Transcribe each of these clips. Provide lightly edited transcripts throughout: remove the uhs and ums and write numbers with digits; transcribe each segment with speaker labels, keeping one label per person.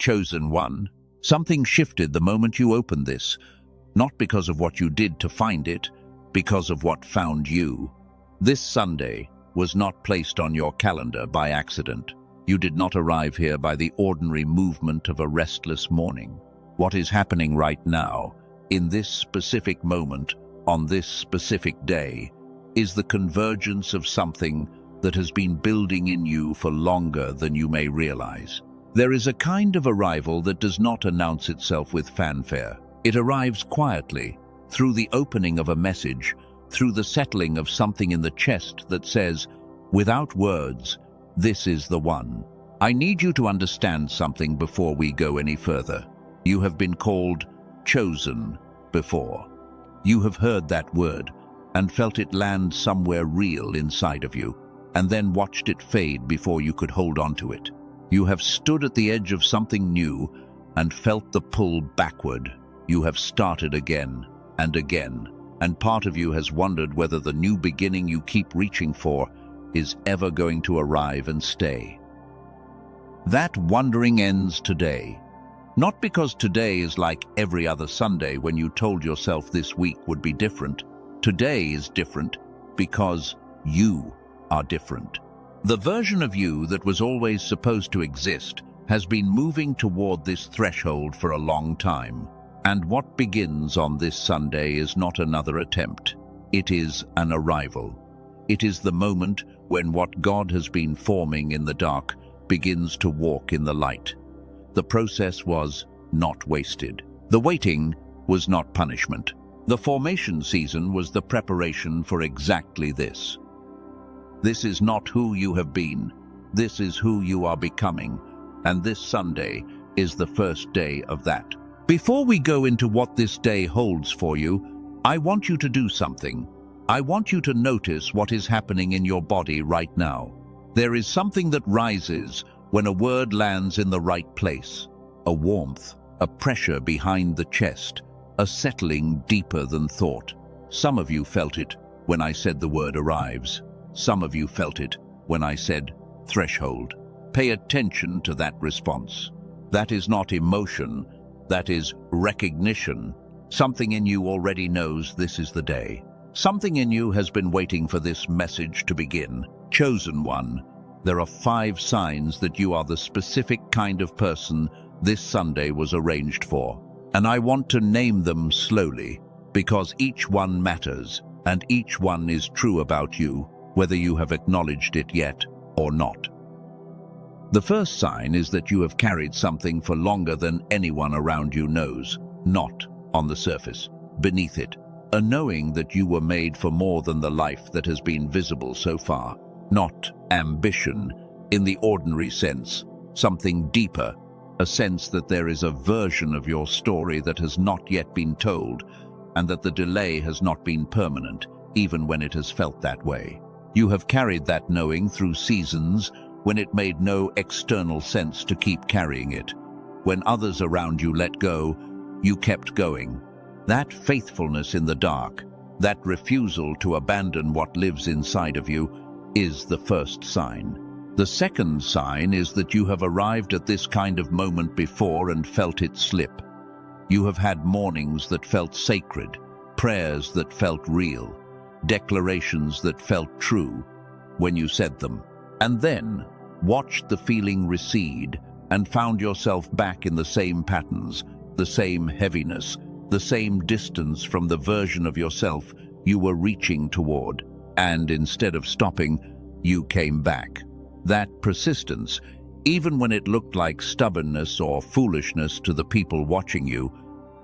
Speaker 1: Chosen one. Something shifted the moment you opened this, not because of what you did to find it, because of what found you. This Sunday was not placed on your calendar by accident. You did not arrive here by the ordinary movement of a restless morning. What is happening right now, in this specific moment, on this specific day, is the convergence of something that has been building in you for longer than you may realize. There is a kind of arrival that does not announce itself with fanfare. It arrives quietly, through the opening of a message, through the settling of something in the chest that says, without words, this is the one. I need you to understand something before we go any further. You have been called chosen before. You have heard that word and felt it land somewhere real inside of you, and then watched it fade before you could hold on to it. You have stood at the edge of something new and felt the pull backward. You have started again and again, and part of you has wondered whether the new beginning you keep reaching for is ever going to arrive and stay. That wondering ends today. Not because today is like every other Sunday when you told yourself this week would be different. Today is different because you are different. The version of you that was always supposed to exist has been moving toward this threshold for a long time. And what begins on this Sunday is not another attempt. It is an arrival. It is the moment when what God has been forming in the dark begins to walk in the light. The process was not wasted. The waiting was not punishment. The formation season was the preparation for exactly this. This is not who you have been. This is who you are becoming. And this Sunday is the first day of that. Before we go into what this day holds for you, I want you to do something. I want you to notice what is happening in your body right now. There is something that rises when a word lands in the right place. A warmth, a pressure behind the chest, a settling deeper than thought. Some of you felt it when I said the word arrives. Some of you felt it when I said threshold. Pay attention to that response. That is not emotion. That is recognition. Something in you already knows this is the day. Something in you has been waiting for this message to begin. Chosen one. There are 5 signs that you are the specific kind of person this Sunday was arranged for. And I want to name them slowly, because each one matters, and each one is true about you, whether you have acknowledged it yet or not. The first sign is that you have carried something for longer than anyone around you knows, not on the surface, beneath it. A knowing that you were made for more than the life that has been visible so far. Not ambition in the ordinary sense, something deeper, a sense that there is a version of your story that has not yet been told, and that the delay has not been permanent, even when it has felt that way. You have carried that knowing through seasons when it made no external sense to keep carrying it. When others around you let go, you kept going. That faithfulness in the dark, that refusal to abandon what lives inside of you, is the first sign. The second sign is that you have arrived at this kind of moment before and felt it slip. You have had mornings that felt sacred, prayers that felt real, declarations that felt true when you said them, and then watched the feeling recede and found yourself back in the same patterns, the same heaviness, the same distance from the version of yourself you were reaching toward. And instead of stopping, you came back. That persistence, even when it looked like stubbornness or foolishness to the people watching you,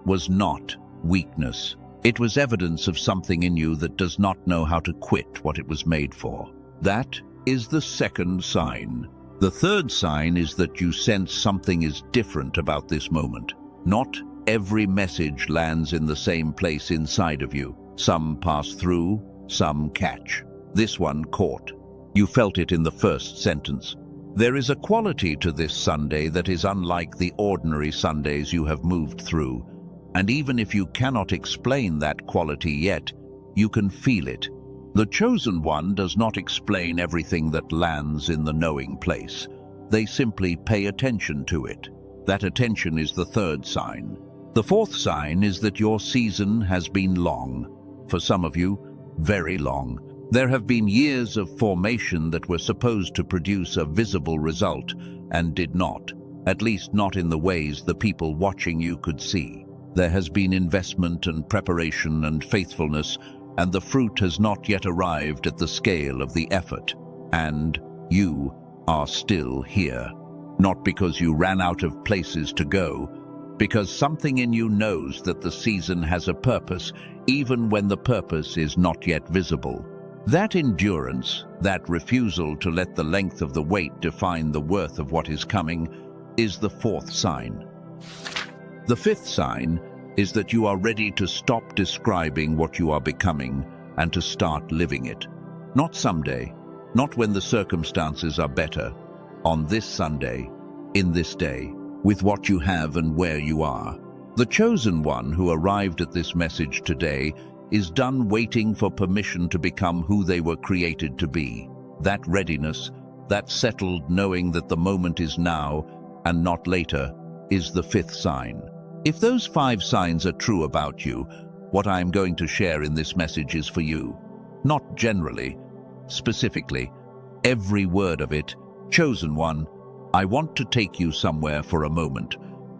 Speaker 1: was not weakness. It was evidence of something in you that does not know how to quit what it was made for. That is the second sign. The third sign is that you sense something is different about this moment. Not every message lands in the same place inside of you. Some pass through, some catch. This one caught. You felt it in the first sentence. There is a quality to this Sunday that is unlike the ordinary Sundays you have moved through. And even if you cannot explain that quality yet, you can feel it. The chosen one does not explain everything that lands in the knowing place. They simply pay attention to it. That attention is the third sign. The fourth sign is that your season has been long. For some of you, very long. There have been years of formation that were supposed to produce a visible result and did not, at least not in the ways the people watching you could see. There has been investment and preparation and faithfulness, and the fruit has not yet arrived at the scale of the effort. And you are still here. Not because you ran out of places to go, because something in you knows that the season has a purpose, even when the purpose is not yet visible. That endurance, that refusal to let the length of the wait define the worth of what is coming, is the fourth sign. The fifth sign is that you are ready to stop describing what you are becoming and to start living it. Not someday, not when the circumstances are better. On this Sunday, in this day, with what you have and where you are. The chosen one who arrived at this message today is done waiting for permission to become who they were created to be. That readiness, that settled knowing that the moment is now and not later, is the fifth sign. If those 5 signs are true about you, what I am going to share in this message is for you. Not generally, specifically, every word of it. Chosen one, I want to take you somewhere for a moment.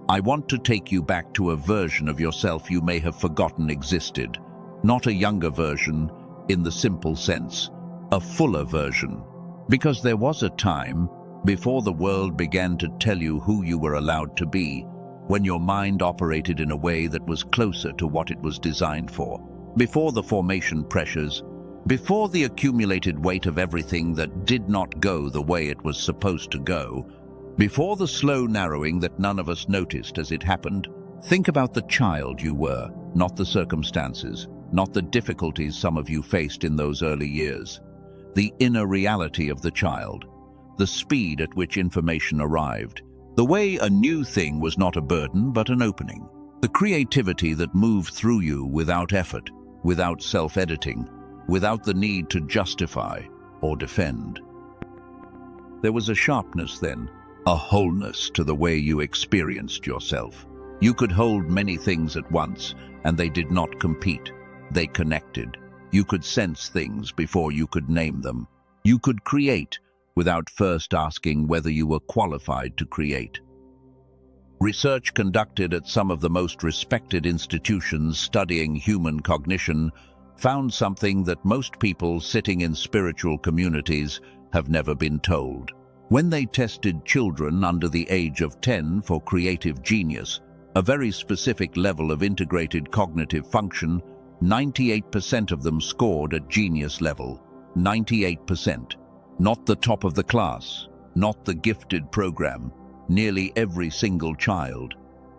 Speaker 1: I want to take you back to a version of yourself you may have forgotten existed. Not a younger version, in the simple sense, a fuller version. Because there was a time, before the world began to tell you who you were allowed to be, when your mind operated in a way that was closer to what it was designed for. Before the formation pressures, before the accumulated weight of everything that did not go the way it was supposed to go, before the slow narrowing that none of us noticed as it happened. Think about the child you were, not the circumstances, not the difficulties some of you faced in those early years. The inner reality of the child, the speed at which information arrived, the way a new thing was not a burden but an opening, the creativity that moved through you without effort, without self-editing, without the need to justify or defend. There was a sharpness then, a wholeness to the way you experienced yourself. You could hold many things at once, and they did not compete. They connected. You could sense things before you could name them. You could create without first asking whether you were qualified to create. Research conducted at some of the most respected institutions studying human cognition found something that most people sitting in spiritual communities have never been told. When they tested children under the age of 10 for creative genius, a very specific level of integrated cognitive function, 98% of them scored at genius level. 98%. Not the top of the class, not the gifted program, nearly every single child.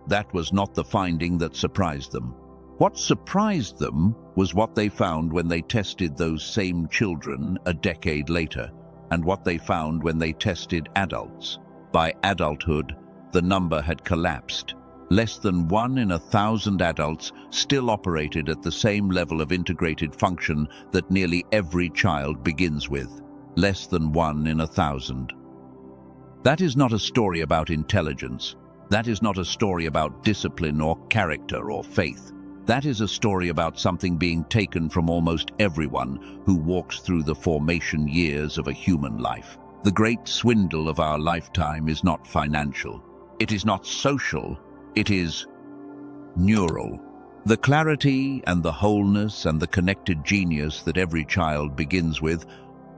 Speaker 1: That was not the finding that surprised them. What surprised them was what they found when they tested those same children a decade later, and what they found when they tested adults. By adulthood, the number had collapsed. Less than 1 in 1,000 adults still operated at the same level of integrated function that nearly every child begins with. Less than 1 in 1,000. That is not a story about intelligence. That is not a story about discipline or character or faith. That is a story about something being taken from almost everyone who walks through the formation years of a human life. The great swindle of our lifetime is not financial. It is not social. It is neural. The clarity and the wholeness and the connected genius that every child begins with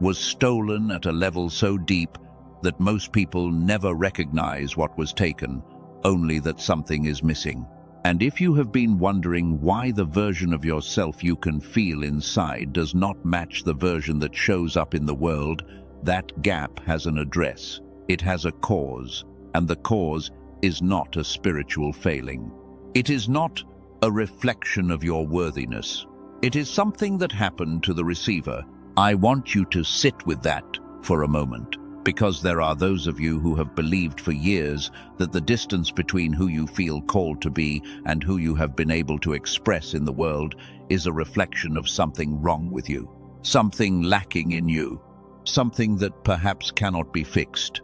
Speaker 1: was stolen at a level so deep that most people never recognize what was taken, only that something is missing. And if you have been wondering why the version of yourself you can feel inside does not match the version that shows up in the world, that gap has an address. It has a cause, and the cause is not a spiritual failing. It is not a reflection of your worthiness. It is something that happened to the receiver. I want you to sit with that for a moment, because there are those of you who have believed for years that the distance between who you feel called to be and who you have been able to express in the world is a reflection of something wrong with you, something lacking in you, something that perhaps cannot be fixed.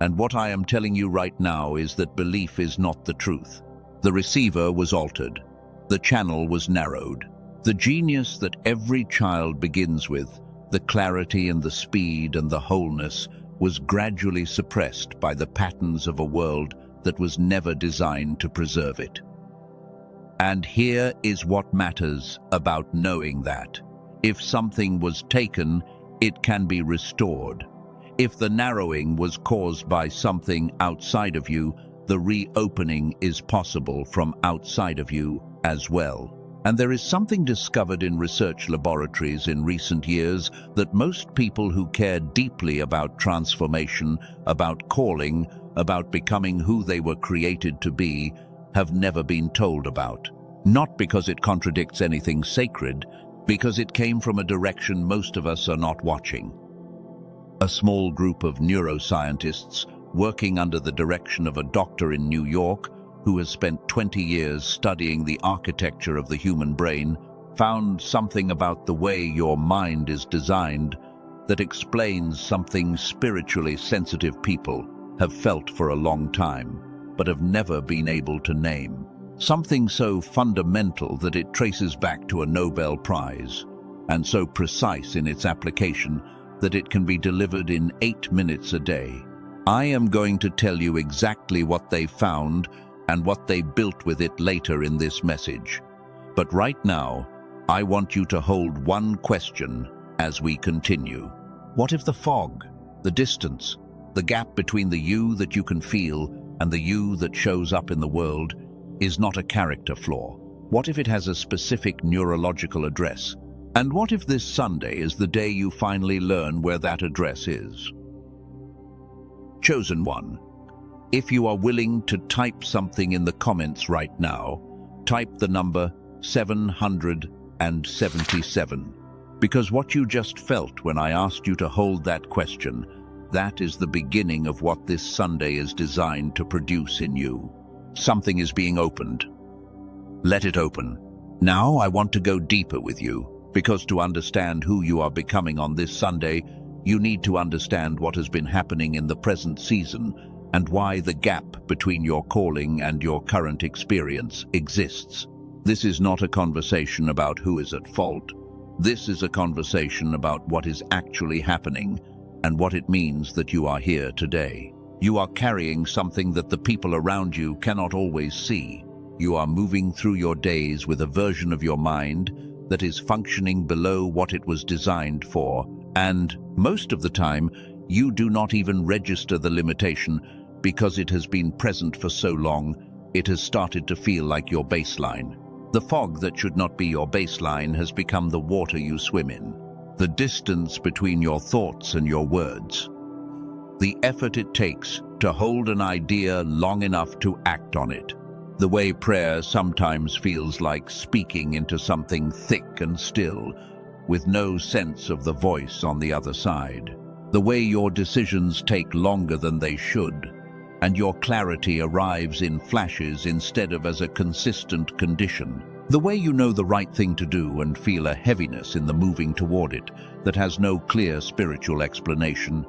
Speaker 1: And what I am telling you right now is that belief is not the truth. The receiver was altered. The channel was narrowed. The genius that every child begins with, the clarity and the speed and the wholeness, was gradually suppressed by the patterns of a world that was never designed to preserve it. And here is what matters about knowing that. If something was taken, it can be restored. If the narrowing was caused by something outside of you, the reopening is possible from outside of you as well. And there is something discovered in research laboratories in recent years that most people who care deeply about transformation, about calling, about becoming who they were created to be, have never been told about. Not because it contradicts anything sacred, because it came from a direction most of us are not watching. A small group of neuroscientists working under the direction of a doctor in New York who has spent 20 years studying the architecture of the human brain found something about the way your mind is designed that explains something spiritually sensitive people have felt for a long time, but have never been able to name. Something so fundamental that it traces back to a Nobel Prize, and so precise in its application that it can be delivered in 8 minutes a day. I am going to tell you exactly what they found and what they built with it later in this message. But right now, I want you to hold one question as we continue. What if the fog, the distance, the gap between the you that you can feel and the you that shows up in the world is not a character flaw? What if it has a specific neurological address? And what if this Sunday is the day you finally learn where that address is? Chosen one, if you are willing to type something in the comments right now, type the number 777. Because what you just felt when I asked you to hold that question, that is the beginning of what this Sunday is designed to produce in you. Something is being opened. Let it open. Now I want to go deeper with you, because to understand who you are becoming on this Sunday, you need to understand what has been happening in the present season and why the gap between your calling and your current experience exists. This is not a conversation about who is at fault. This is a conversation about what is actually happening and what it means that you are here today. You are carrying something that the people around you cannot always see. You are moving through your days with a version of your mind that is functioning below what it was designed for, and most of the time, you do not even register the limitation because it has been present for so long, it has started to feel like your baseline. The fog that should not be your baseline has become the water you swim in, the distance between your thoughts and your words, the effort it takes to hold an idea long enough to act on it. The way prayer sometimes feels like speaking into something thick and still, with no sense of the voice on the other side. The way your decisions take longer than they should, and your clarity arrives in flashes instead of as a consistent condition. The way you know the right thing to do and feel a heaviness in the moving toward it that has no clear spiritual explanation.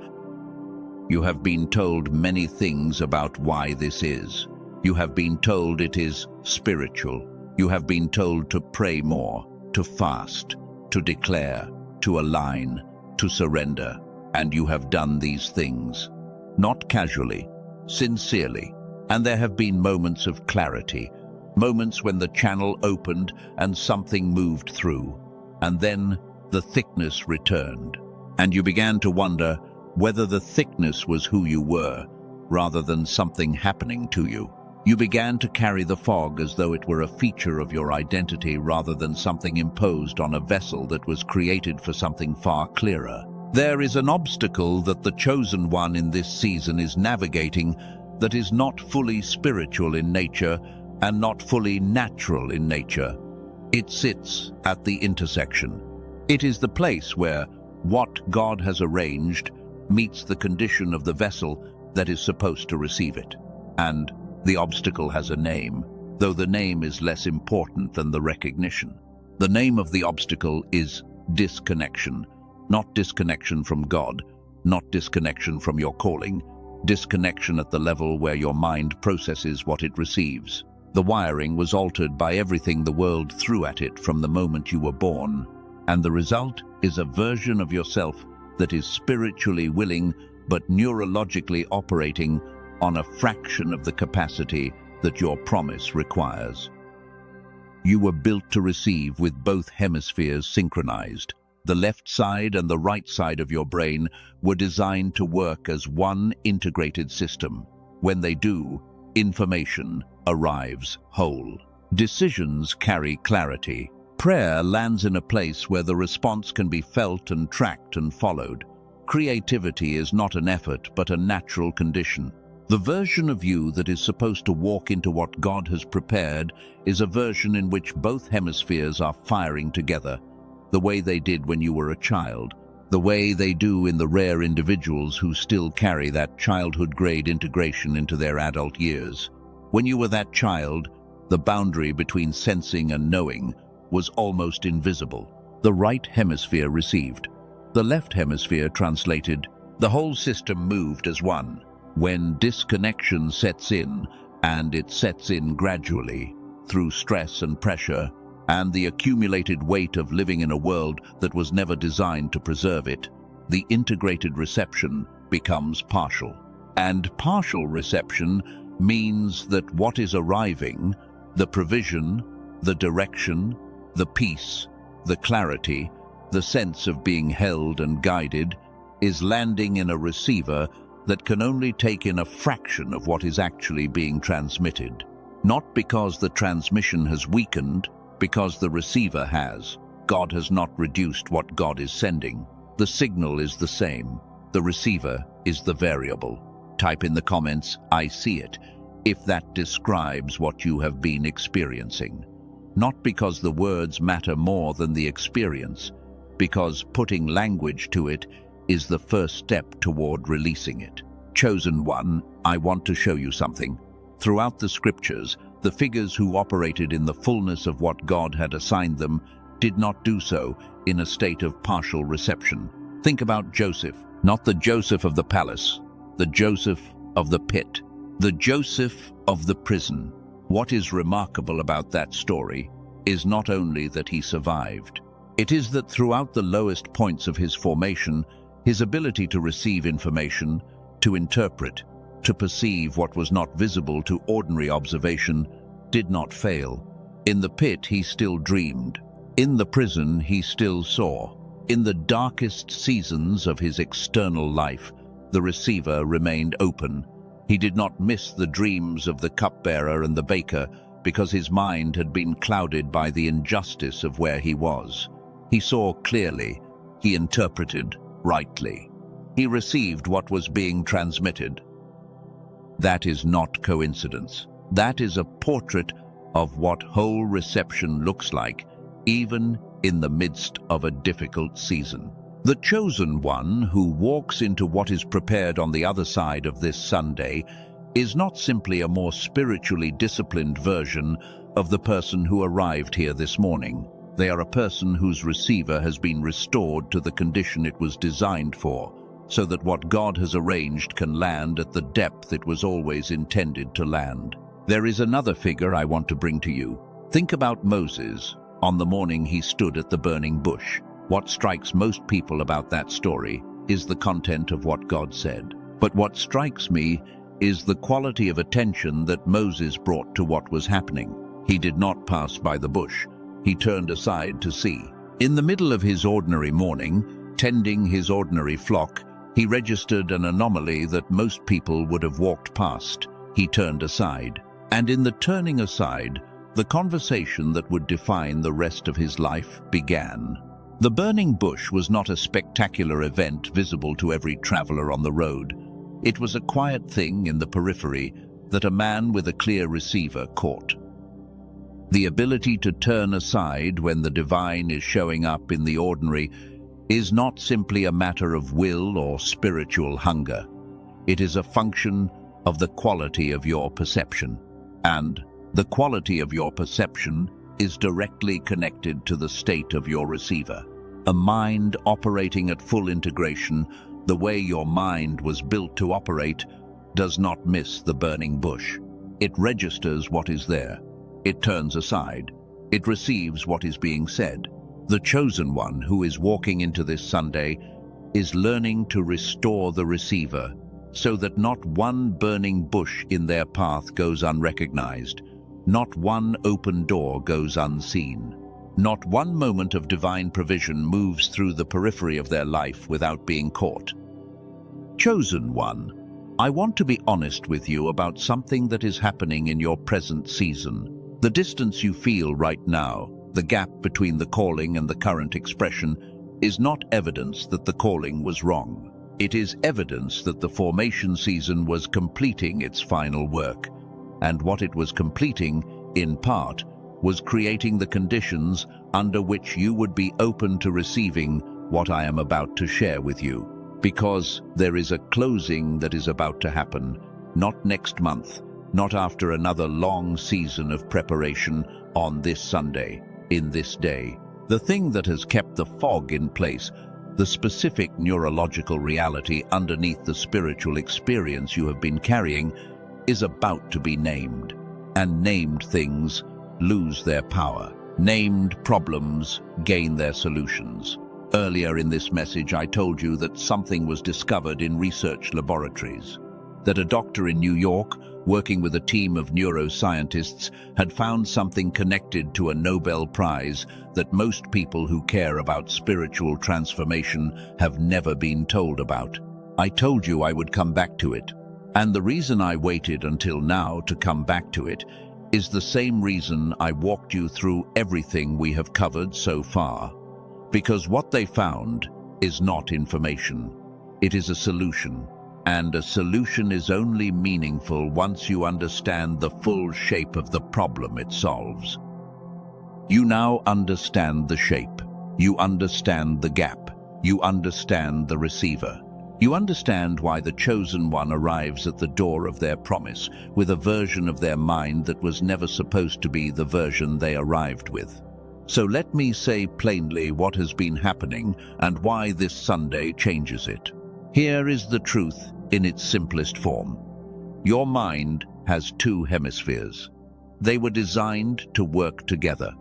Speaker 1: You have been told many things about why this is. You have been told it is spiritual. You have been told to pray more, to fast, to declare, to align, to surrender. And you have done these things, not casually, sincerely. And there have been moments of clarity, moments when the channel opened and something moved through. And then the thickness returned. And you began to wonder whether the thickness was who you were, rather than something happening to you. You began to carry the fog as though it were a feature of your identity rather than something imposed on a vessel that was created for something far clearer. There is an obstacle that the chosen one in this season is navigating that is not fully spiritual in nature and not fully natural in nature. It sits at the intersection. It is the place where what God has arranged meets the condition of the vessel that is supposed to receive it. And the obstacle has a name, though the name is less important than the recognition. The name of the obstacle is disconnection, not disconnection from God, not disconnection from your calling, disconnection at the level where your mind processes what it receives. The wiring was altered by everything the world threw at it from the moment you were born, and the result is a version of yourself that is spiritually willing but neurologically operating on a fraction of the capacity that your promise requires. You were built to receive with both hemispheres synchronized. The left side and the right side of your brain were designed to work as one integrated system. When they do, information arrives whole. Decisions carry clarity. Prayer lands in a place where the response can be felt and tracked and followed. Creativity is not an effort but a natural condition. The version of you that is supposed to walk into what God has prepared is a version in which both hemispheres are firing together, the way they did when you were a child, the way they do in the rare individuals who still carry that childhood-grade integration into their adult years. When you were that child, the boundary between sensing and knowing was almost invisible. The right hemisphere received. The left hemisphere translated. The whole system moved as one. When disconnection sets in, and it sets in gradually, through stress and pressure, and the accumulated weight of living in a world that was never designed to preserve it, the integrated reception becomes partial. And partial reception means that what is arriving, the provision, the direction, the peace, the clarity, the sense of being held and guided, is landing in a receiver that can only take in a fraction of what is actually being transmitted. Not because the transmission has weakened, because the receiver has. God has not reduced what God is sending. The signal is the same. The receiver is the variable. Type in the comments, "I see it," if that describes what you have been experiencing. Not because the words matter more than the experience, because putting language to it is the first step toward releasing it. Chosen one, I want to show you something. Throughout the scriptures, the figures who operated in the fullness of what God had assigned them did not do so in a state of partial reception. Think about Joseph, not the Joseph of the palace, the Joseph of the pit, the Joseph of the prison. What is remarkable about that story is not only that he survived. It is that throughout the lowest points of his formation, his ability to receive information, to interpret, to perceive what was not visible to ordinary observation, did not fail. In the pit he still dreamed. In the prison he still saw. In the darkest seasons of his external life, the receiver remained open. He did not miss the dreams of the cupbearer and the baker because his mind had been clouded by the injustice of where he was. He saw clearly. He interpreted rightly. He received what was being transmitted. That is not coincidence. That is a portrait of what whole reception looks like, even in the midst of a difficult season. The chosen one who walks into what is prepared on the other side of this Sunday is not simply a more spiritually disciplined version of the person who arrived here this morning. They are a person whose receiver has been restored to the condition it was designed for, so that what God has arranged can land at the depth it was always intended to land. There is another figure I want to bring to you. Think about Moses on the morning he stood at the burning bush. What strikes most people about that story is the content of what God said. But what strikes me is the quality of attention that Moses brought to what was happening. He did not pass by the bush. He turned aside to see. In the middle of his ordinary morning, tending his ordinary flock, he registered an anomaly that most people would have walked past. He turned aside. And in the turning aside, the conversation that would define the rest of his life began. The burning bush was not a spectacular event visible to every traveler on the road. It was a quiet thing in the periphery that a man with a clear receiver caught. The ability to turn aside when the divine is showing up in the ordinary is not simply a matter of will or spiritual hunger. It is a function of the quality of your perception. And the quality of your perception is directly connected to the state of your receiver. A mind operating at full integration, the way your mind was built to operate, does not miss the burning bush. It registers what is there. It turns aside. It receives what is being said. The chosen one who is walking into this Sunday is learning to restore the receiver so that not one burning bush in their path goes unrecognized, not one open door goes unseen, not one moment of divine provision moves through the periphery of their life without being caught. Chosen one, I want to be honest with you about something that is happening in your present season. The distance you feel right now, the gap between the calling and the current expression, is not evidence that the calling was wrong. It is evidence that the formation season was completing its final work, and what it was completing, in part, was creating the conditions under which you would be open to receiving what I am about to share with you. Because there is a closing that is about to happen, not next month, not after another long season of preparation, on this Sunday, in this day. The thing that has kept the fog in place, the specific neurological reality underneath the spiritual experience you have been carrying, is about to be named. And named things lose their power. Named problems gain their solutions. Earlier in this message, I told you that something was discovered in research laboratories. That a doctor in New York, working with a team of neuroscientists, had found something connected to a Nobel Prize that most people who care about spiritual transformation have never been told about. I told you I would come back to it. And the reason I waited until now to come back to it is the same reason I walked you through everything we have covered so far. Because what they found is not information. It is a solution. And a solution is only meaningful once you understand the full shape of the problem it solves. You now understand the shape. You understand the gap. You understand the receiver. You understand why the chosen one arrives at the door of their promise with a version of their mind that was never supposed to be the version they arrived with. So let me say plainly what has been happening and why this Sunday changes it. Here is the truth in its simplest form. Your mind has two hemispheres. They were designed to work together.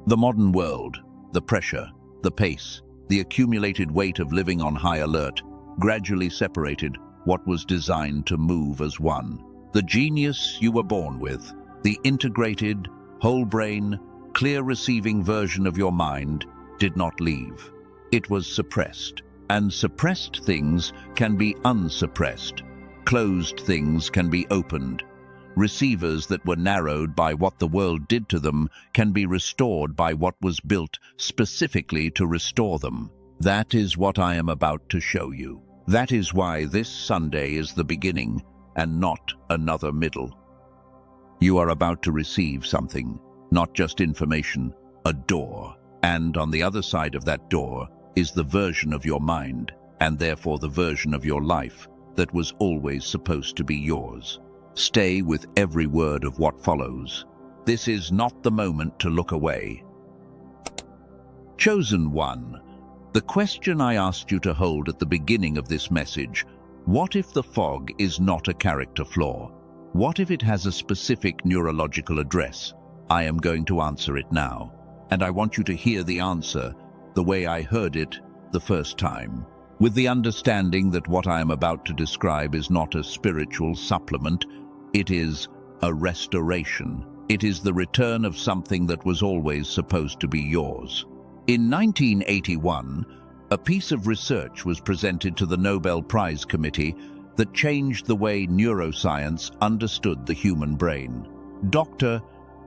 Speaker 1: The modern world, the pressure, the pace, the accumulated weight of living on high alert, gradually separated what was designed to move as one. The genius you were born with, the integrated, whole brain, clear receiving version of your mind, did not leave. It was suppressed. And suppressed things can be unsuppressed. Closed things can be opened. Receivers that were narrowed by what the world did to them can be restored by what was built specifically to restore them. That is what I am about to show you. That is why this Sunday is the beginning and not another middle. You are about to receive something, not just information, a door. And on the other side of that door is the version of your mind, and therefore the version of your life that was always supposed to be yours. Stay with every word of what follows. This is not the moment to look away. Chosen one, the question I asked you to hold at the beginning of this message, what if the fog is not a character flaw? What if it has a specific neurological address? I am going to answer it now, and I want you to hear the answer the way I heard it the first time, with the understanding that what I am about to describe is not a spiritual supplement, it is a restoration. It is the return of something that was always supposed to be yours. In 1981, a piece of research was presented to the Nobel Prize Committee that changed the way neuroscience understood the human brain. Dr.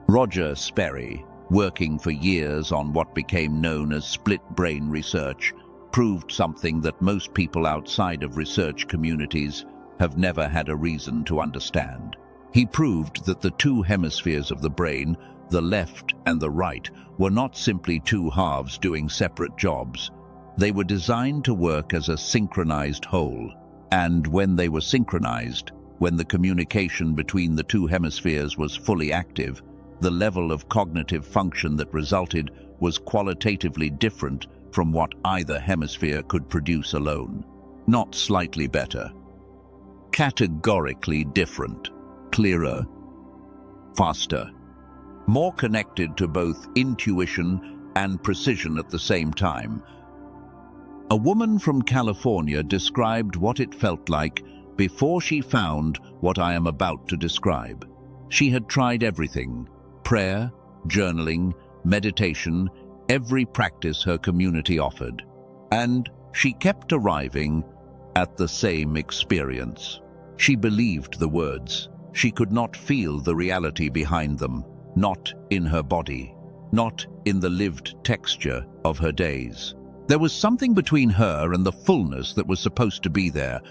Speaker 1: Roger Sperry, working for years on what became known as split brain research, proved something that most people outside of research communities have never had a reason to understand. He proved that the two hemispheres of the brain, the left and the right, were not simply two halves doing separate jobs. They were designed to work as a synchronized whole. And when they were synchronized, when the communication between the two hemispheres was fully active, the level of cognitive function that resulted was qualitatively different from what either hemisphere could produce alone. Not slightly better. Categorically different, clearer, faster, more connected to both intuition and precision at the same time. A woman from California described what it felt like before she found what I am about to describe. She had tried everything: prayer, journaling, meditation, every practice her community offered. And she kept arriving at the same experience. She believed the words. She could not feel the reality behind them, not in her body, not in the lived texture of her days. There was something between her and the fullness that was supposed to be there,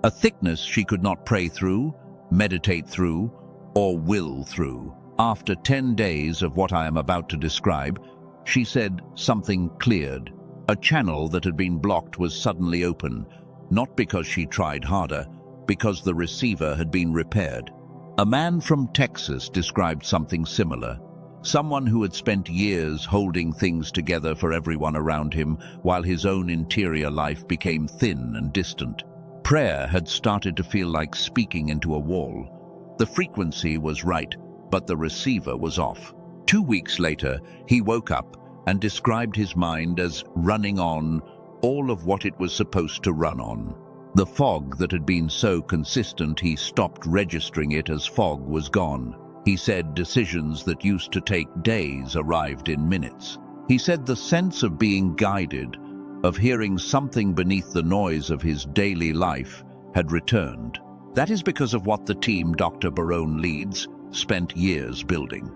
Speaker 1: a thickness she could not pray through, meditate through, or will through. After 10 days of what I am about to describe, she said something cleared. A channel that had been blocked was suddenly open, not because she tried harder, because the receiver had been repaired. A man from Texas described something similar. Someone who had spent years holding things together for everyone around him, while his own interior life became thin and distant. Prayer had started to feel like speaking into a wall. The frequency was right, but the receiver was off. 2 weeks later, he woke up and described his mind as running on all of what it was supposed to run on. The fog that had been so consistent he stopped registering it as fog was gone. He said decisions that used to take days arrived in minutes. He said the sense of being guided, of hearing something beneath the noise of his daily life, had returned. That is because of what the team Dr. Barone leads spent years building.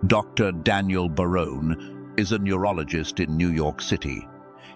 Speaker 1: Dr. Daniel Barone is a neurologist in New York City.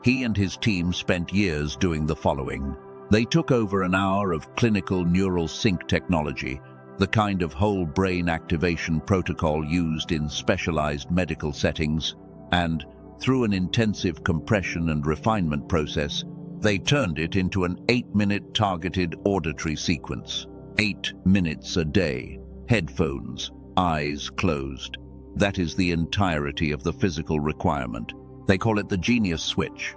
Speaker 1: He and his team spent years doing the following. They took over an hour of clinical neural sync technology, the kind of whole brain activation protocol used in specialized medical settings, and through an intensive compression and refinement process, they turned it into an 8-minute targeted auditory sequence. 8 minutes a day, headphones, eyes closed. That is the entirety of the physical requirement. They call it the Genius Switch.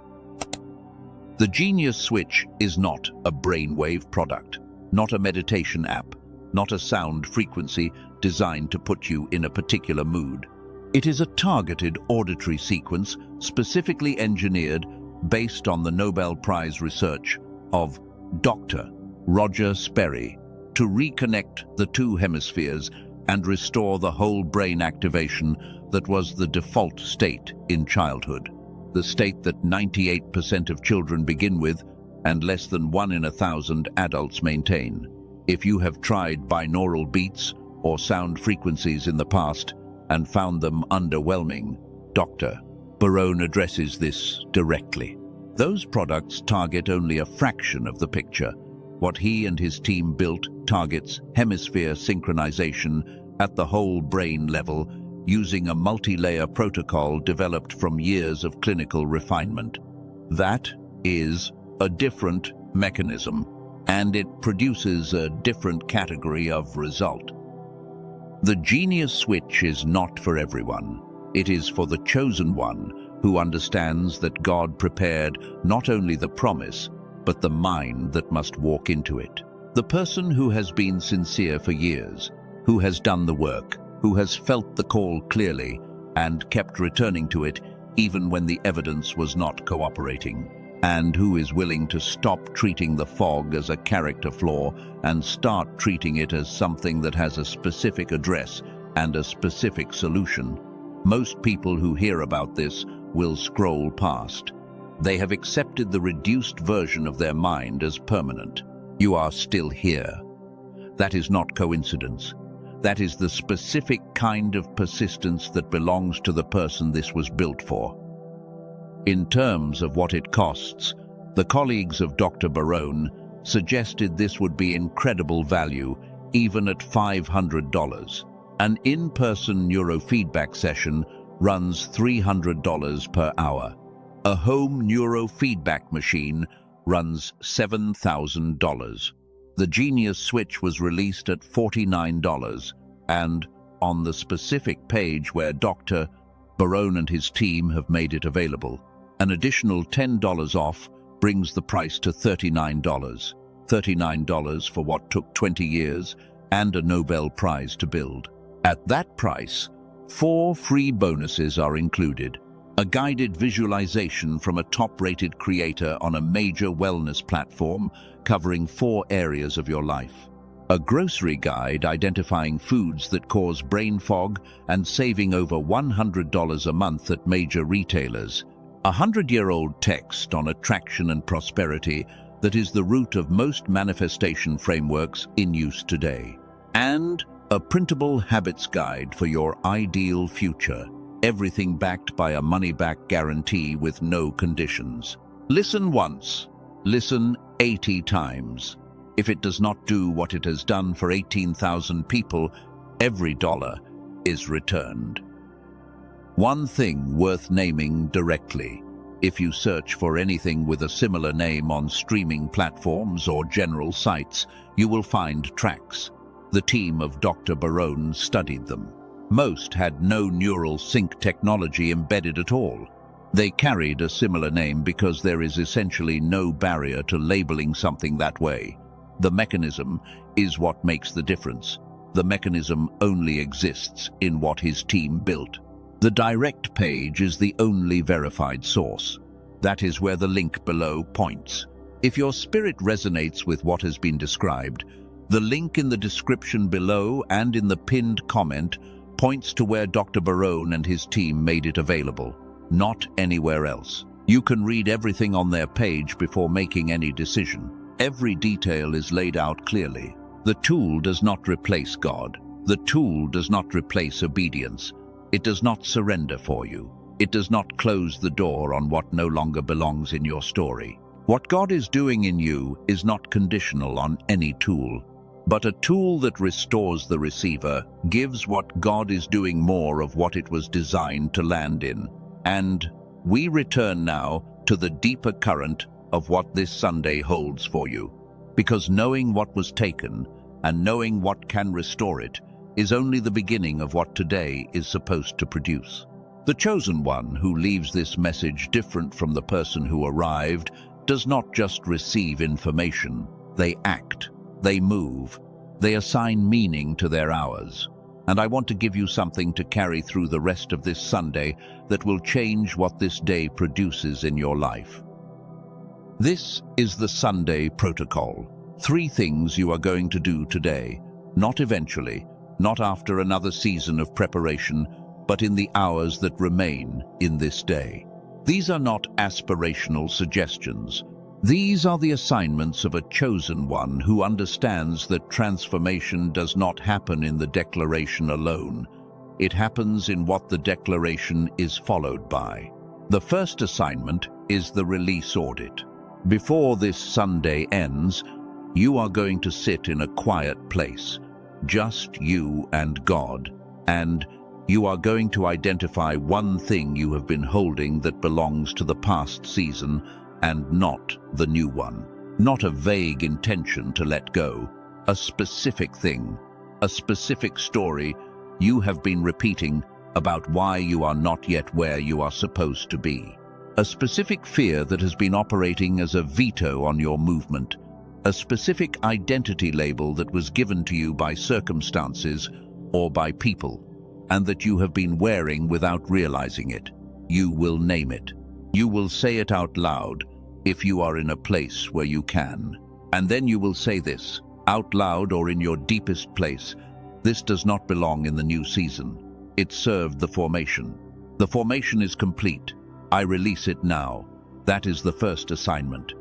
Speaker 1: The Genius Switch is not a brainwave product, not a meditation app, not a sound frequency designed to put you in a particular mood. It is a targeted auditory sequence specifically engineered based on the Nobel Prize research of Dr. Roger Sperry to reconnect the two hemispheres and restore the whole brain activation that was the default state in childhood, the state that 98% of children begin with and less than 1 in 1,000 adults maintain. If you have tried binaural beats or sound frequencies in the past and found them underwhelming, Dr. Barone addresses this directly. Those products target only a fraction of the picture. What he and his team built targets hemisphere synchronization at the whole brain level using a multi-layer protocol developed from years of clinical refinement. That is a different mechanism, and it produces a different category of result. The Genius Switch is not for everyone. It is for the chosen one who understands that God prepared not only the promise, but the mind that must walk into it. The person who has been sincere for years, who has done the work, who has felt the call clearly and kept returning to it even when the evidence was not cooperating, and who is willing to stop treating the fog as a character flaw and start treating it as something that has a specific address and a specific solution. Most people who hear about this will scroll past. They have accepted the reduced version of their mind as permanent. You are still here. That is not coincidence. That is the specific kind of persistence that belongs to the person this was built for. In terms of what it costs, the colleagues of Dr. Barone suggested this would be incredible value, even at $500. An in-person neurofeedback session runs $300 per hour. A home neurofeedback machine runs $7,000. The Genius Switch was released at $49, and on the specific page where Dr. Barone and his team have made it available, an additional $10 off brings the price to $39. $39 for what took 20 years, and a Nobel Prize to build. At that price, 4 free bonuses are included. A guided visualization from a top-rated creator on a major wellness platform covering 4 areas of your life. A grocery guide identifying foods that cause brain fog and saving over $100 a month at major retailers. A 100-year-old text on attraction and prosperity that is the root of most manifestation frameworks in use today. And a printable habits guide for your ideal future. Everything backed by a money-back guarantee with no conditions. Listen once, listen 80 times. If it does not do what it has done for 18,000 people, every dollar is returned. One thing worth naming directly. If you search for anything with a similar name on streaming platforms or general sites, you will find tracks. The team of Dr. Barone studied them. Most had no neural sync technology embedded at all. They carried a similar name because there is essentially no barrier to labeling something that way. The mechanism is what makes the difference. The mechanism only exists in what his team built. The direct page is the only verified source. That is where the link below points. If your spirit resonates with what has been described, the link in the description below and in the pinned comment points to where Dr. Barone and his team made it available, not anywhere else. You can read everything on their page before making any decision. Every detail is laid out clearly. The tool does not replace God. The tool does not replace obedience. It does not surrender for you. It does not close the door on what no longer belongs in your story. What God is doing in you is not conditional on any tool, but a tool that restores the receiver, gives what God is doing more of what it was designed to land in. And we return now to the deeper current of what this Sunday holds for you, because knowing what was taken and knowing what can restore it is only the beginning of what today is supposed to produce. The chosen one who leaves this message different from the person who arrived does not just receive information. They act, they move, they assign meaning to their hours. And I want to give you something to carry through the rest of this Sunday that will change what this day produces in your life. This is the Sunday Protocol. 3 things you are going to do today, not eventually, not after another season of preparation, but in the hours that remain in this day. These are not aspirational suggestions. These are the assignments of a chosen one who understands that transformation does not happen in the declaration alone. It happens in what the declaration is followed by. The first assignment is the release audit. Before this Sunday ends, you are going to sit in a quiet place, just you and God, and you are going to identify one thing you have been holding that belongs to the past season and not the new one. Not a vague intention to let go, a specific thing, a specific story you have been repeating about why you are not yet where you are supposed to be. A specific fear that has been operating as a veto on your movement, a specific identity label that was given to you by circumstances or by people, and that you have been wearing without realizing it. You will name it. You will say it out loud if you are in a place where you can. And then you will say this, out loud or in your deepest place: this does not belong in the new season. It served the formation. The formation is complete. I release it now. That is the first assignment.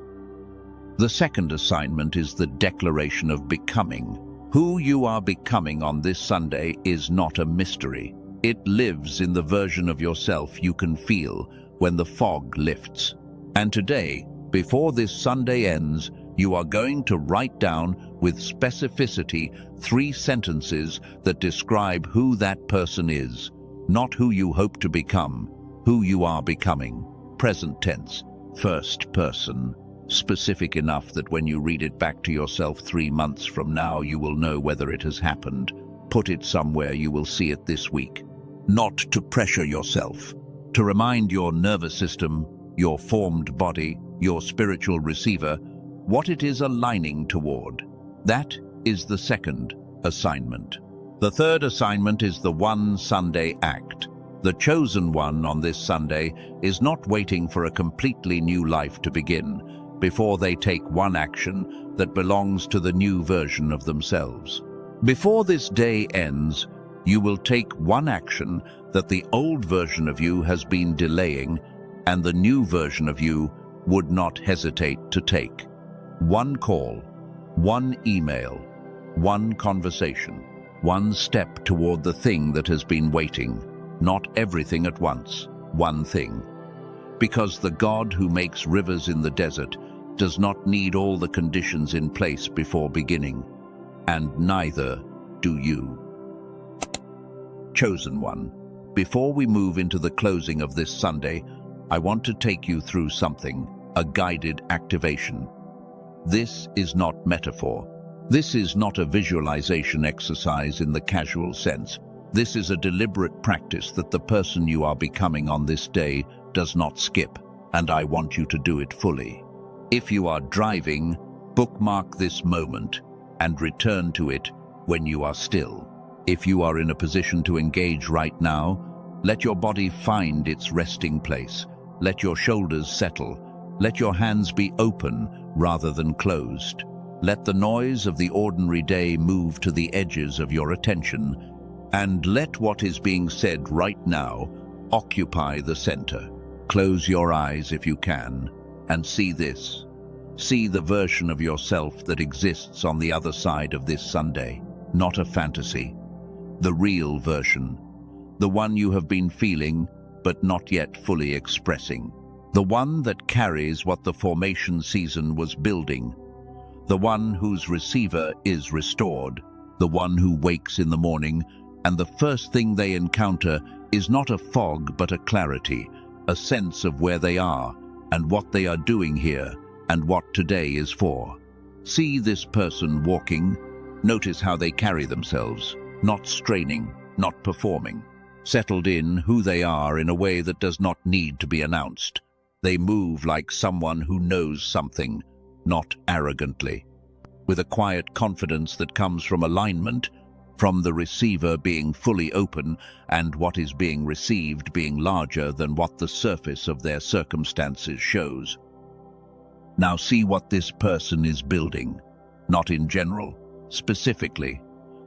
Speaker 1: The second assignment is the declaration of becoming. Who you are becoming on this Sunday is not a mystery. It lives in the version of yourself you can feel when the fog lifts. And today, before this Sunday ends, you are going to write down with specificity 3 sentences that describe who that person is, not who you hope to become, who you are becoming. Present tense, first person, specific enough that when you read it back to yourself 3 months from now, you will know whether it has happened. Put it somewhere you will see it this week. Not to pressure yourself, to remind your nervous system, your formed body, your spiritual receiver, what it is aligning toward. That is the second assignment. The third assignment is the One Sunday Act. The chosen one on this Sunday is not waiting for a completely new life to begin before they take one action that belongs to the new version of themselves. Before this day ends, you will take one action that the old version of you has been delaying and the new version of you would not hesitate to take. One call, one email, one conversation, one step toward the thing that has been waiting. Not everything at once, one thing. Because the God who makes rivers in the desert does not need all the conditions in place before beginning, and neither do you. Chosen one, before we move into the closing of this Sunday, I want to take you through something, a guided activation. This is not metaphor. This is not a visualization exercise in the casual sense. This is a deliberate practice that the person you are becoming on this day does not skip, and I want you to do it fully. If you are driving, bookmark this moment and return to it when you are still. If you are in a position to engage right now, let your body find its resting place. Let your shoulders settle. Let your hands be open rather than closed. Let the noise of the ordinary day move to the edges of your attention, and let what is being said right now occupy the center. Close your eyes if you can, and see this. See the version of yourself that exists on the other side of this Sunday. Not a fantasy. The real version. The one you have been feeling, but not yet fully expressing. The one that carries what the formation season was building. The one whose receiver is restored. The one who wakes in the morning, and the first thing they encounter is not a fog but a clarity, a sense of where they are and what they are doing here and what today is for. See this person walking. Notice how they carry themselves, not straining, not performing. Settled in who they are in a way that does not need to be announced. They move like someone who knows something, not arrogantly. With a quiet confidence that comes from alignment, from the receiver being fully open and what is being received being larger than what the surface of their circumstances shows. Now see what this person is building, not in general, specifically.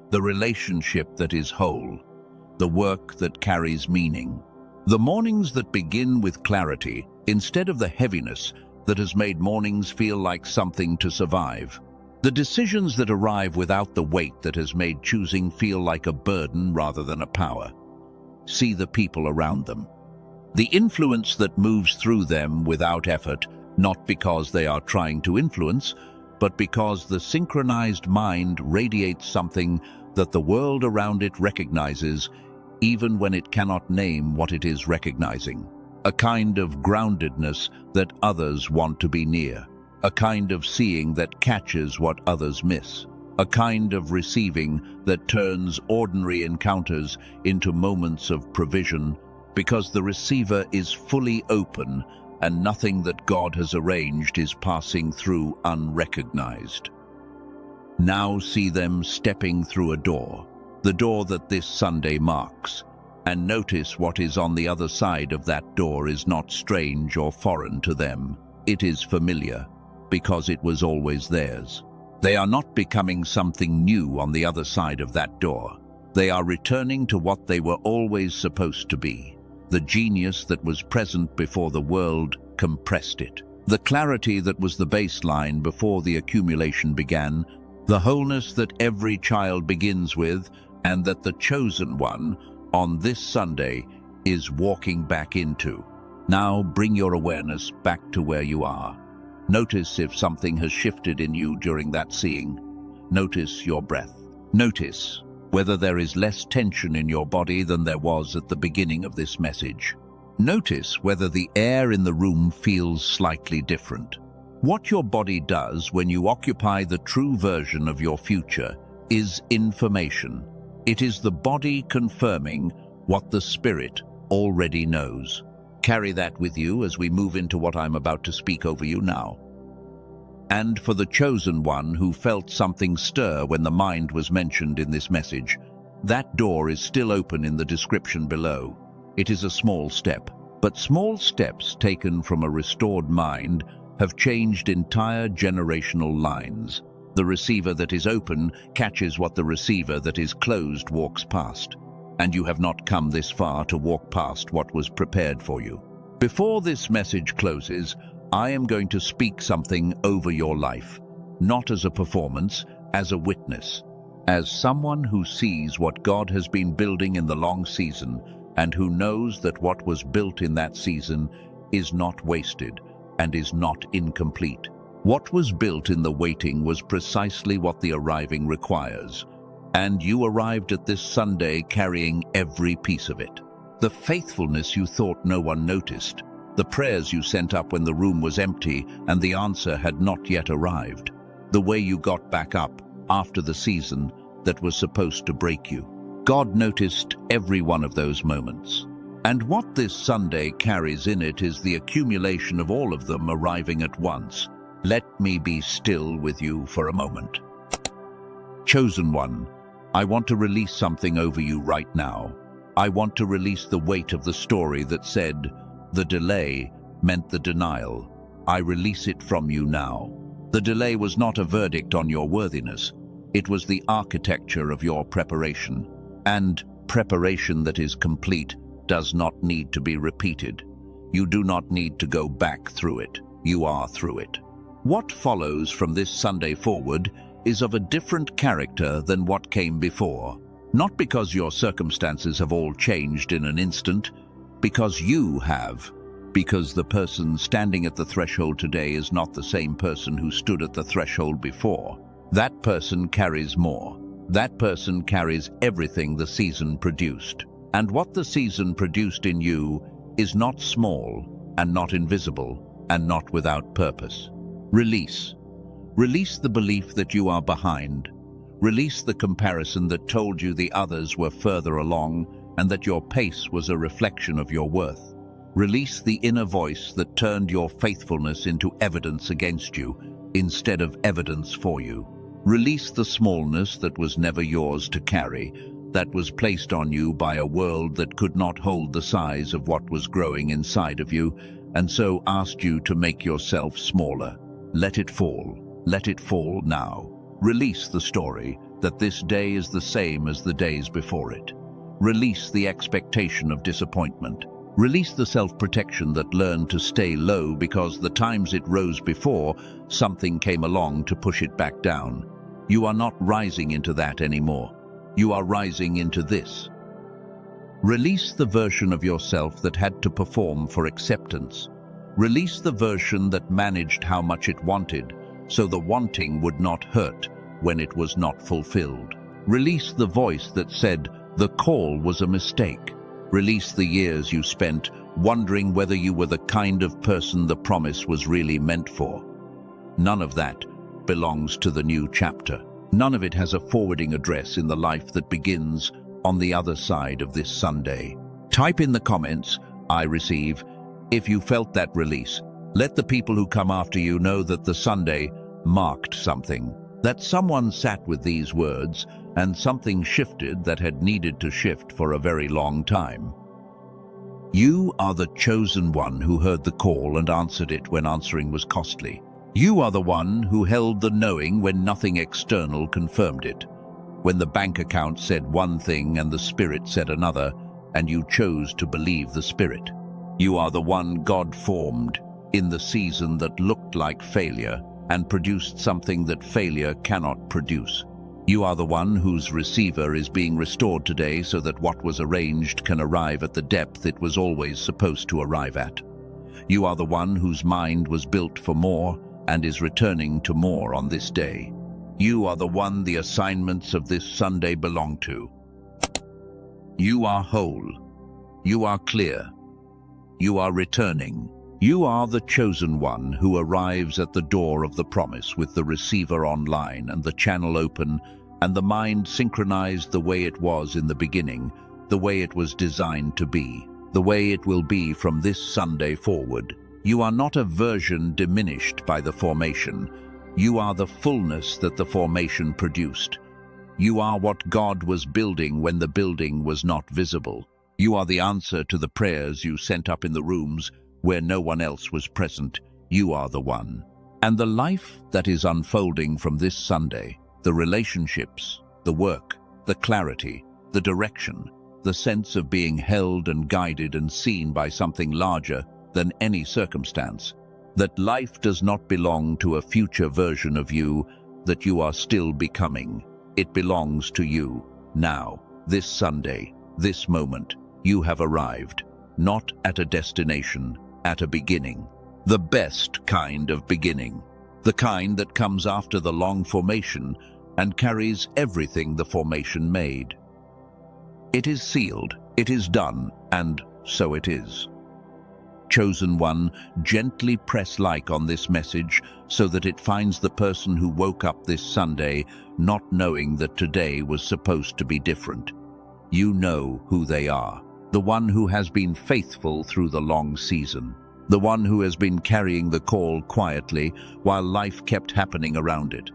Speaker 1: The relationship that is whole, the work that carries meaning. The mornings that begin with clarity instead of the heaviness that has made mornings feel like something to survive. The decisions that arrive without the weight that has made choosing feel like a burden rather than a power. See the people around them. The influence that moves through them without effort, not because they are trying to influence, but because the synchronized mind radiates something that the world around it recognizes, even when it cannot name what it is recognizing. A kind of groundedness that others want to be near. A kind of seeing that catches what others miss. A kind of receiving that turns ordinary encounters into moments of provision, because the receiver is fully open and nothing that God has arranged is passing through unrecognized. Now see them stepping through a door, the door that this Sunday marks, and notice what is on the other side of that door is not strange or foreign to them. It is familiar, because it was always theirs. They are not becoming something new on the other side of that door. They are returning to what they were always supposed to be, the genius that was present before the world compressed it, the clarity that was the baseline before the accumulation began, the wholeness that every child begins with, and that the chosen one on this Sunday is walking back into. Now bring your awareness back to where you are. Notice if something has shifted in you during that seeing. Notice your breath. Notice whether there is less tension in your body than there was at the beginning of this message. Notice whether the air in the room feels slightly different. What your body does when you occupy the true version of your future is information. It is the body confirming what the spirit already knows. Carry that with you as we move into what I'm about to speak over you now. And for the chosen one who felt something stir when the mind was mentioned in this message, that door is still open in the description below. It is a small step, but small steps taken from a restored mind have changed entire generational lines. The receiver that is open catches what the receiver that is closed walks past, and you have not come this far to walk past what was prepared for you. Before this message closes, I am going to speak something over your life, not as a performance, as a witness, as someone who sees what God has been building in the long season and who knows that what was built in that season is not wasted and is not incomplete. What was built in the waiting was precisely what the arriving requires, and you arrived at this Sunday carrying every piece of it. The faithfulness you thought no one noticed, the prayers you sent up when the room was empty and the answer had not yet arrived, the way you got back up after the season that was supposed to break you. God noticed every one of those moments. And what this Sunday carries in it is the accumulation of all of them arriving at once. Let me be still with you for a moment. Chosen one, I want to release something over you right now. I want to release the weight of the story that said, the delay meant the denial. I release it from you now. The delay was not a verdict on your worthiness. It was the architecture of your preparation. And preparation that is complete does not need to be repeated. You do not need to go back through it. You are through it. What follows from this Sunday forward is of a different character than what came before. Not because your circumstances have all changed in an instant, because you have. Because the person standing at the threshold today is not the same person who stood at the threshold before. That person carries more. That person carries everything the season produced. And what the season produced in you is not small and not invisible and not without purpose. Release. Release the belief that you are behind. Release the comparison that told you the others were further along and that your pace was a reflection of your worth. Release the inner voice that turned your faithfulness into evidence against you instead of evidence for you. Release the smallness that was never yours to carry, that was placed on you by a world that could not hold the size of what was growing inside of you, and so asked you to make yourself smaller. Let it fall. Let it fall now. Release the story that this day is the same as the days before it. Release the expectation of disappointment. Release the self-protection that learned to stay low because the times it rose before, something came along to push it back down. You are not rising into that anymore. You are rising into this. Release the version of yourself that had to perform for acceptance. Release the version that managed how much it wanted, so the wanting would not hurt when it was not fulfilled. Release the voice that said the call was a mistake. Release the years you spent wondering whether you were the kind of person the promise was really meant for. None of that belongs to the new chapter. None of it has a forwarding address in the life that begins on the other side of this Sunday. Type in the comments, I receive, if you felt that release. Let the people who come after you know that the Sunday marked something, that someone sat with these words and something shifted that had needed to shift for a very long time. You are the chosen one who heard the call and answered it when answering was costly. You are the one who held the knowing when nothing external confirmed it, when the bank account said one thing and the Spirit said another, and you chose to believe the Spirit. You are the one God formed in the season that looked like failure and produced something that failure cannot produce. You are the one whose receiver is being restored today so that what was arranged can arrive at the depth it was always supposed to arrive at. You are the one whose mind was built for more and is returning to more on this day. You are the one the assignments of this Sunday belong to. You are whole. You are clear. You are returning. You are the chosen one who arrives at the door of the promise with the receiver online and the channel open and the mind synchronized the way it was in the beginning, the way it was designed to be, the way it will be from this Sunday forward. You are not a version diminished by the formation, You are the fullness that the formation produced. You are what God was building when the building was not visible. You are the answer to the prayers you sent up in the rooms where no one else was present. You are the one. And the life that is unfolding from this Sunday, the relationships, the work, the clarity, the direction, the sense of being held and guided and seen by something larger than any circumstance, that life does not belong to a future version of you that you are still becoming. It belongs to you, now, this Sunday, this moment. You have arrived, not at a destination, at a beginning. The best kind of beginning. The kind that comes after the long formation and carries everything the formation made. It is sealed, it is done, and so it is. Chosen one, gently press like on this message so that it finds the person who woke up this Sunday not knowing that today was supposed to be different. You know who they are. The one who has been faithful through the long season. The one who has been carrying the call quietly while life kept happening around it.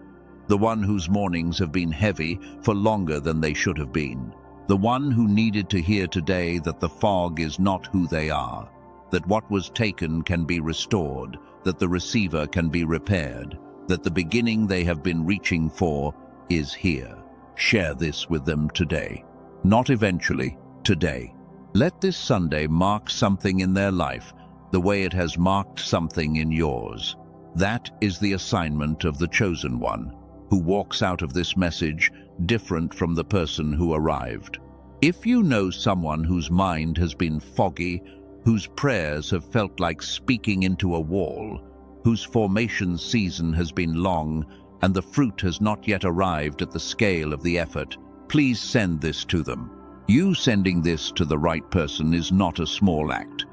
Speaker 1: The one whose mornings have been heavy for longer than they should have been. The one who needed to hear today that the fog is not who they are, that what was taken can be restored, that the receiver can be repaired, that the beginning they have been reaching for is here. Share this with them today. Not eventually, today. Let this Sunday mark something in their life the way it has marked something in yours. That is the assignment of the chosen one, who walks out of this message different from the person who arrived. If you know someone whose mind has been foggy, whose prayers have felt like speaking into a wall, whose formation season has been long and the fruit has not yet arrived at the scale of the effort, please send this to them. You sending this to the right person is not a small act.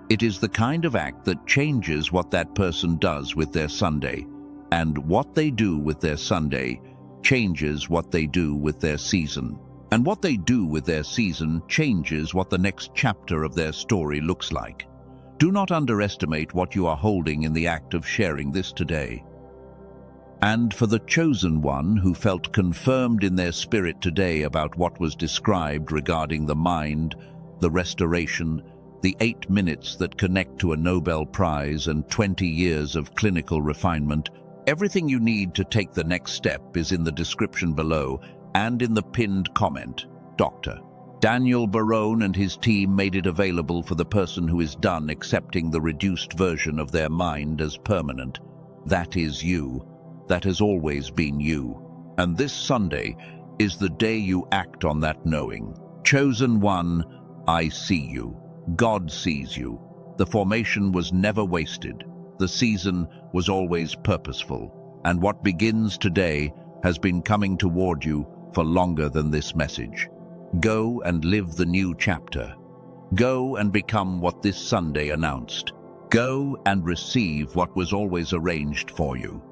Speaker 1: It is the kind of act that changes what that person does with their Sunday, and what they do with their Sunday changes what they do with their season. And what they do with their season changes what the next chapter of their story looks like. Do not underestimate what you are holding in the act of sharing this today. And for the chosen one who felt confirmed in their spirit today about what was described regarding the mind, the restoration, the 8 minutes that connect to a Nobel Prize and 20 years of clinical refinement, everything you need to take the next step is in the description below and in the pinned comment. Dr. Daniel Barone and his team made it available for the person who is done accepting the reduced version of their mind as permanent. That is you. That has always been you. And this Sunday is the day you act on that knowing. Chosen one, I see you. God sees you. The formation was never wasted. The season was always purposeful. And what begins today has been coming toward you for longer than this message. Go and live the new chapter. Go and become what this Sunday announced. Go and receive what was always arranged for you.